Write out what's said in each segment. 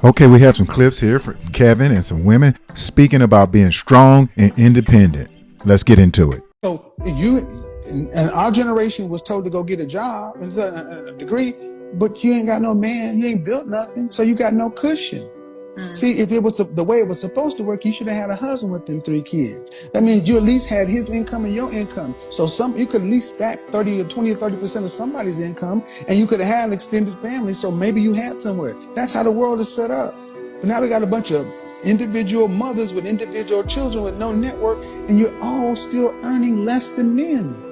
Okay, we have some clips here from Kevin and some women speaking about being strong and independent. Let's get into it. So and our generation was told to go get a job and a degree, but you ain't got no man, you ain't built nothing, so you got no cushion. See, if it was the way it was supposed to work, you should have had a husband with them 3 kids. That means you at least had his income and your income. So you could at least stack 30 or 20 or 30% of somebody's income, and you could have had an extended family, so maybe you had somewhere. That's how the world is set up. But now we got a bunch of individual mothers with individual children with no network, and you're all still earning less than men.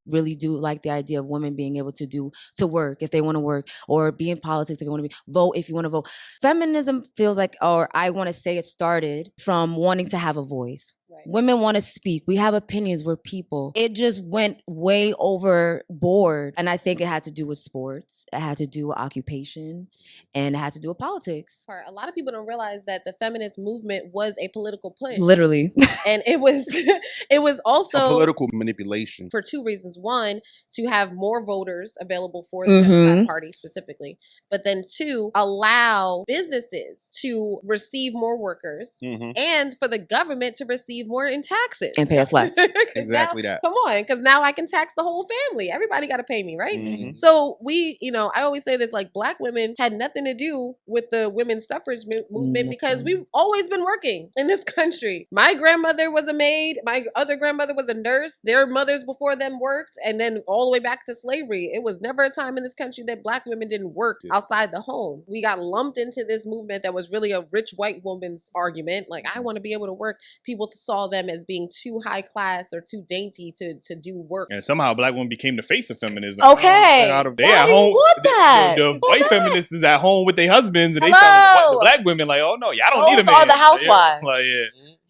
Really do like the idea of women being able to work if they want to work, or be in politics if you want to vote if you want to vote. Feminism feels like, or I want to say it started from wanting to have a voice. Right. Women want to speak. We have opinions. We're people. It just went way overboard. And I think it had to do with sports. It had to do with occupation. And it had to do with politics. A lot of people don't realize that the feminist movement was a political push. Literally. And it was also a political manipulation for 2 reasons. One, to have more voters available for the Democrat Party specifically. But then 2, allow businesses to receive more workers and for the government to receive more in taxes. And pay us less. Exactly now, that. Come on, because now I can tax the whole family. Everybody got to pay me, right? So I always say this, like, Black women had nothing to do with the women's suffrage movement because we've always been working in this country. My grandmother was a maid. My other grandmother was a nurse. Their mothers before them worked, and then all the way back to slavery. It was never a time in this country that Black women didn't work outside the home. We got lumped into this movement that was really a rich white woman's argument. Like, I want to be able to work. People saw them as being too high class or too dainty to do work. And somehow Black women became the face of feminism. Okay. They at home. The white feminists is at home with their husbands, and they tell the Black women like, "Oh no, y'all don't need a man." Those are the housewives.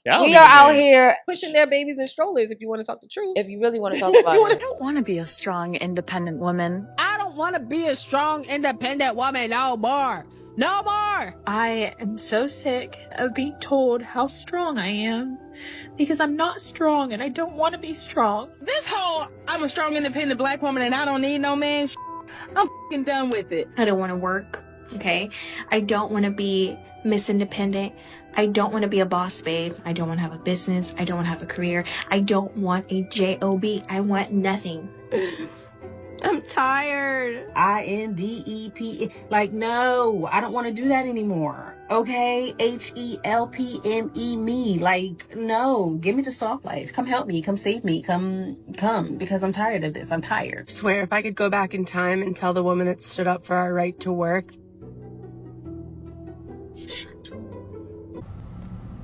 We are out here pushing their babies in strollers, if you want to talk the truth. If you really want to talk about it. I don't want to be a strong, independent woman. I don't want to be a strong, independent woman no more. No more! I am so sick of being told how strong I am because I'm not strong and I don't want to be strong. This whole I'm a strong, independent Black woman and I don't need no man, I'm f***ing done with it. I don't want to work, okay? I don't want to be Miss Independent. I don't want to be a boss babe. I don't want to have a business. I don't want to have a career. I don't want a job. I want nothing. I'm tired. INDEP. Like, no, I don't want to do that anymore. Okay? HELPME me. Like, no, give me the soft life. Come help me. Come save me. Come, because I'm tired of this. I'm tired. I swear, if I could go back in time and tell the woman that stood up for our right to work.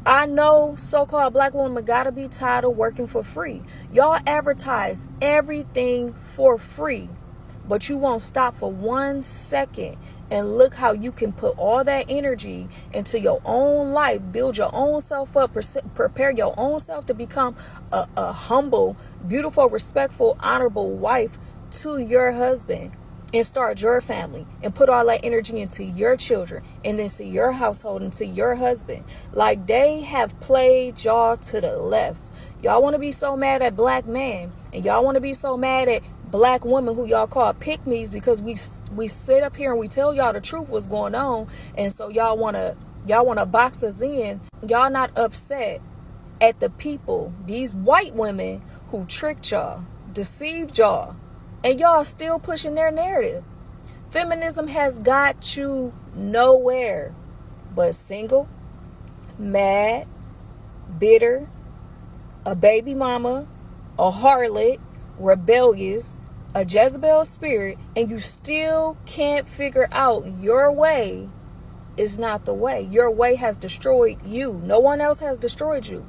I know so-called Black women gotta be tired of working for free. Y'all advertise everything for free, but you won't stop for 1 second and look how you can put all that energy into your own life, build your own self up, prepare your own self to become a humble, beautiful, respectful, honorable wife to your husband. And start your family and put all that energy into your children and into your household, into your husband. Like, they have played y'all to the left. Y'all want to be so mad at Black men, and y'all want to be so mad at Black women who y'all call pick-me's because we sit up here and we tell y'all the truth what's going on, and so y'all want to box us in. Y'all not upset at the people, these white women who tricked y'all, deceived y'all, and y'all still pushing their narrative. Feminism has got you nowhere but single, mad, bitter, a baby mama, a harlot, rebellious, a Jezebel spirit, and you still can't figure out your way is not the way. Your way has destroyed you. No one else has destroyed you.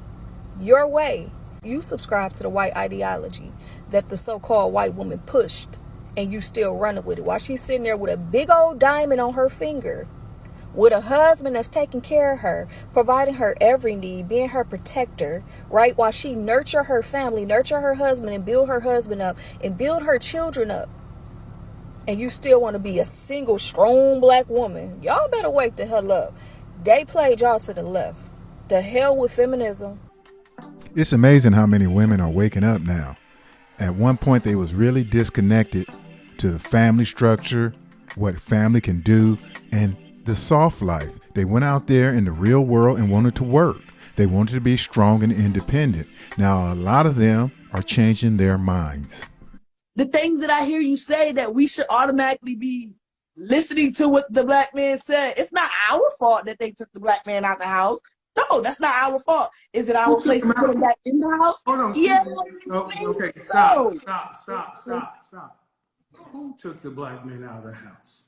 Your way. You subscribe to the white ideology that the so-called white woman pushed, and you still running with it while she's sitting there with a big old diamond on her finger, with a husband that's taking care of her, providing her every need, being her protector, right? While she nurture her family, nurture her husband, and build her husband up, and build her children up. And you still want to be a single, strong Black woman. Y'all better wake the hell up. They played y'all to the left. The hell with feminism. It's amazing how many women are waking up now. At one point, they was really disconnected to the family structure, what family can do, and the soft life. They went out there in the real world and wanted to work. They wanted to be strong and independent. Now, a lot of them are changing their minds. The things that I hear you say that we should automatically be listening to what the black man said. It's not our fault that they took the black man out the house. No, that's not our fault. Is it our place to put him back in the house? Hold on. Yeah. Okay, stop. Who took the black man out of the house?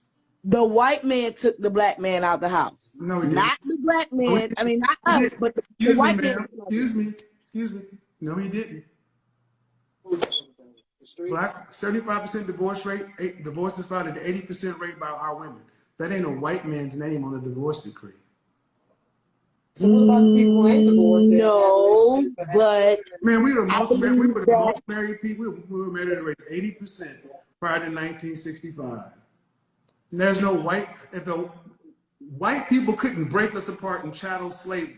The white man took the black man out of the house. No, he didn't. Not the black man. I mean, not us, but the white man. Excuse me. No, he didn't. Black 75% divorce rate. Divorce is filed at the 80% rate by our women. That ain't a white man's name on the divorce decree. So what about the people in divorce? No, but man, we were the most married people. We were married at a rate of 80% prior to 1965. And there's no white. If the white people couldn't break us apart in chattel slavery,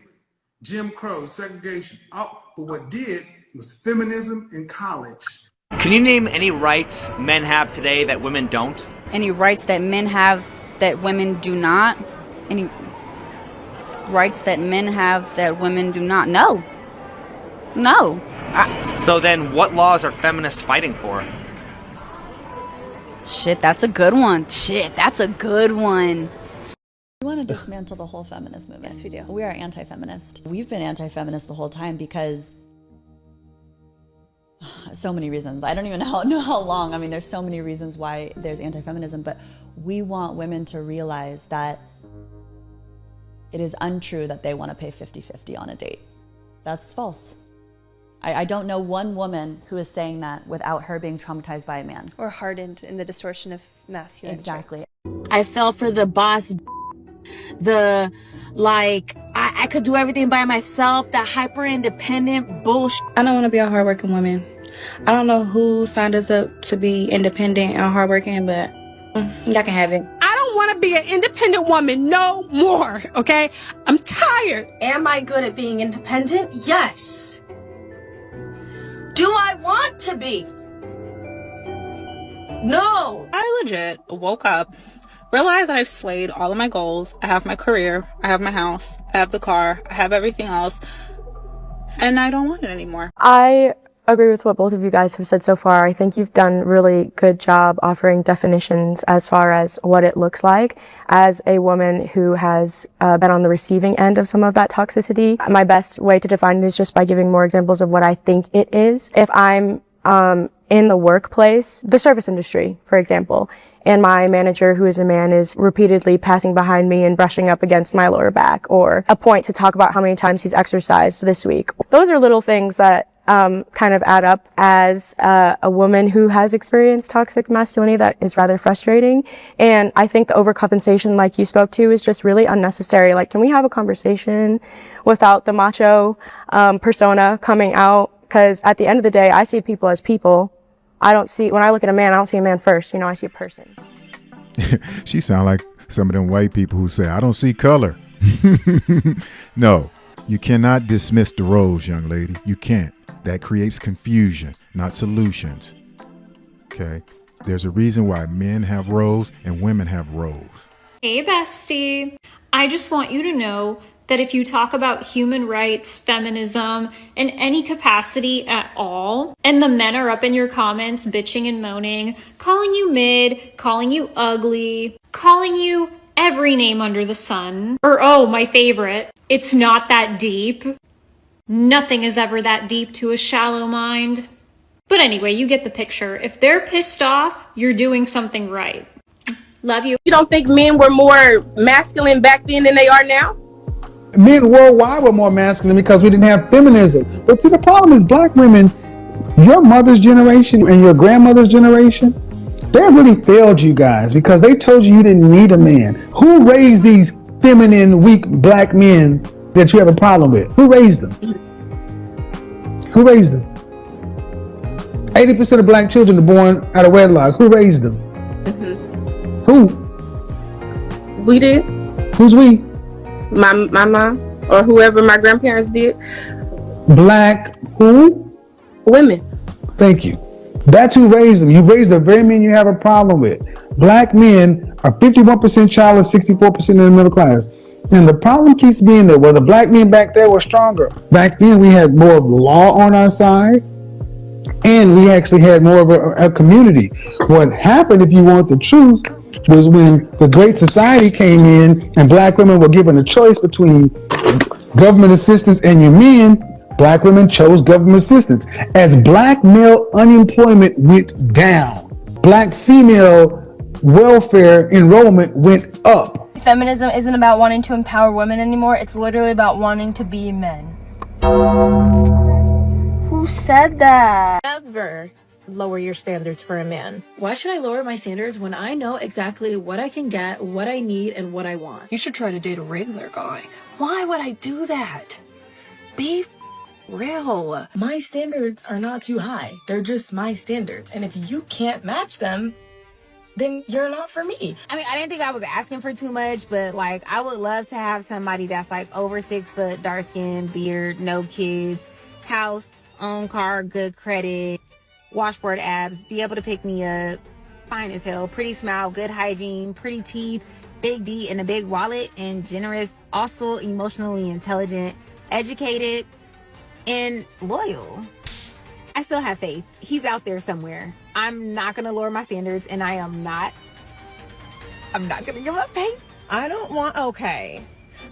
Jim Crow, segregation, but what did was feminism in college. Can you name any rights men have today that women don't? Any rights that men have that women do not? Any rights that men have that women do not? No. So then what laws are feminists fighting for? Shit, that's a good one. We want to dismantle the whole feminist movement. Yes, we do. We are anti-feminist. We've been anti-feminist the whole time because so many reasons. I don't even know how long. I mean, there's so many reasons why there's anti-feminism, but we want women to realize that it is untrue that they want to pay 50-50 on a date. That's false. I don't know one woman who is saying that without her being traumatized by a man. Or hardened in the distortion of masculine. Exactly. I fell for the boss, I could do everything by myself, that hyper independent bullshit. I don't want to be a hardworking woman. I don't know who signed us up to be independent and hardworking, but y'all can have it. I don't want to be an independent woman no more, okay? I'm tired. Am I good at being independent? Yes. Do I want to be? No. I legit woke up, realized that I've slayed all of my goals. I have my career, I have my house, I have the car, I have everything else, and I don't want it anymore. I agree with what both of you guys have said so far. I think you've done a really good job offering definitions as far as what it looks like as a woman who has been on the receiving end of some of that toxicity. My best way to define it is just by giving more examples of what I think it is. If I'm in the workplace, the service industry, for example, and my manager, who is a man, is repeatedly passing behind me and brushing up against my lower back, or a point to talk about how many times he's exercised this week. Those are little things that kind of add up as a woman who has experienced toxic masculinity that is rather frustrating. And I think the overcompensation, like you spoke to, is just really unnecessary. Like, can we have a conversation without the macho persona coming out? Because at the end of the day, I see people as people. When I look at a man, I don't see a man first. I see a person. She sound like some of them white people who say, I don't see color. No, you cannot dismiss the roles, young lady. You can't. That creates confusion, not solutions. Okay? There's a reason why men have roles and women have roles. Hey, bestie. I just want you to know that if you talk about human rights, feminism, in any capacity at all, and the men are up in your comments bitching and moaning, calling you mid, calling you ugly, calling you every name under the sun, or oh, my favorite, it's not that deep. Nothing is ever that deep to a shallow mind. But anyway, you get the picture. If they're pissed off, you're doing something right. Love you. You don't think men were more masculine back then than they are now? Men worldwide were more masculine because we didn't have feminism. But see, the problem is black women, your mother's generation and your grandmother's generation, they really failed you guys because they told you didn't need a man. Who raised these feminine, weak black men that you have a problem with? Who raised them? Who raised them? 80% of black children are born out of wedlock. Who raised them? Mm-hmm. Who? We did. Who's we? My mom or whoever my grandparents did. Black who? Women. Thank you. That's who raised them. You raised the very men you have a problem with. Black men are 51% childless, 64% in the middle class. And the problem keeps being that, well, the black men back there were stronger. Back then, we had more of the law on our side, and we actually had more of a community. What happened, if you want the truth, was when the Great Society came in and black women were given a choice between government assistance and your men, black women chose government assistance. As black male unemployment went down, black female welfare enrollment went up. Feminism isn't about wanting to empower women anymore. It's literally about wanting to be men. Who said that? Never lower your standards for a man. Why should I lower my standards when I know exactly what I can get, what I need, and what I want? You should try to date a regular guy. Why would I do that? Be real. My standards are not too high. They're just my standards. And if you can't match them, then you're not for me. I mean, I didn't think I was asking for too much, but like, I would love to have somebody that's like over 6 foot, dark skin, beard, no kids, house, own car, good credit, washboard abs, be able to pick me up, fine as hell, pretty smile, good hygiene, pretty teeth, big D and a big wallet, and generous, also emotionally intelligent, educated, and loyal. I still have faith. He's out there somewhere. I'm not gonna lower my standards, and I'm not gonna give up faith. I don't want okay.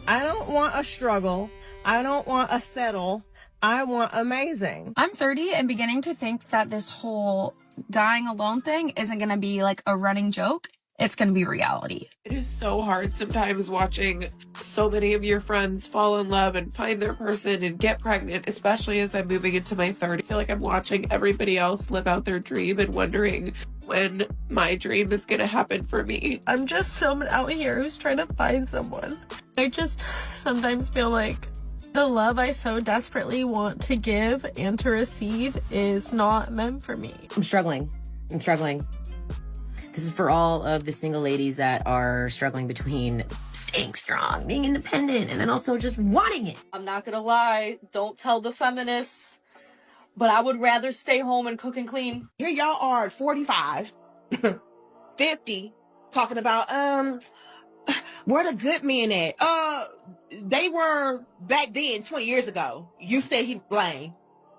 I don't want a struggle. I don't want a settle. I want amazing. I'm 30 and beginning to think that this whole dying alone thing isn't going to be like a running joke. It's going to be reality. It is so hard sometimes watching so many of your friends fall in love and find their person and get pregnant, especially as I'm moving into my 30s. I feel like I'm watching everybody else live out their dream and wondering when my dream is going to happen for me. I'm just someone out here who's trying to find someone. I just sometimes feel like the love I so desperately want to give and to receive is not meant for me. I'm struggling. This is for all of the single ladies that are struggling between staying strong, being independent, and then also just wanting it. I'm not gonna lie, don't tell the feminists, but I would rather stay home and cook and clean. Here y'all are at 45, 50, talking about, where the good men at? They were back then, 20 years ago. You said he was lame.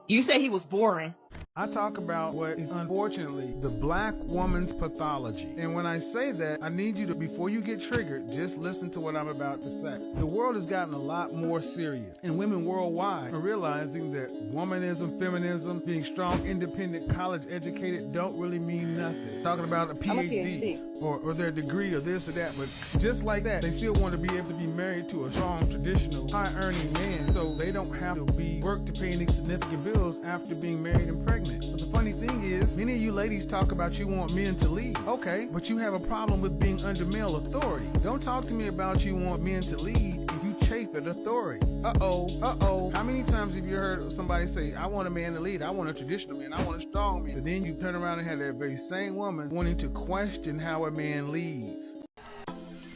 You said he was boring. I talk about what is unfortunately the black woman's pathology. And when I say that, I need you to, before you get triggered, just listen to what I'm about to say. The world has gotten a lot more serious, and women worldwide are realizing that womanism, feminism, being strong, independent, college educated don't really mean nothing. Talking about a PhD. Or their degree or this or that, but just like that, they still want to be able to be married to a strong, traditional, high-earning man, so they don't have to work to pay any significant bills after being married and pregnant. But the funny thing is, many of you ladies talk about you want men to lead. Okay, but you have a problem with being under male authority. Don't talk to me about you want men to lead if you chafe at authority. Uh-oh. How many times have you heard somebody say, I want a man to lead, I want a traditional man, I want a strong man, but then you turn around and have that very same woman wanting to question how a man leads.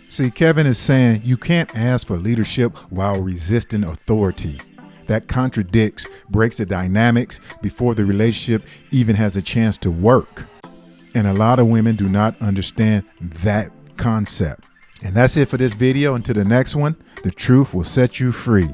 See, Kevin is saying you can't ask for leadership while resisting authority. That contradicts, breaks the dynamics before the relationship even has a chance to work. And a lot of women do not understand that concept. And that's it for this video. Until the next one, the truth will set you free.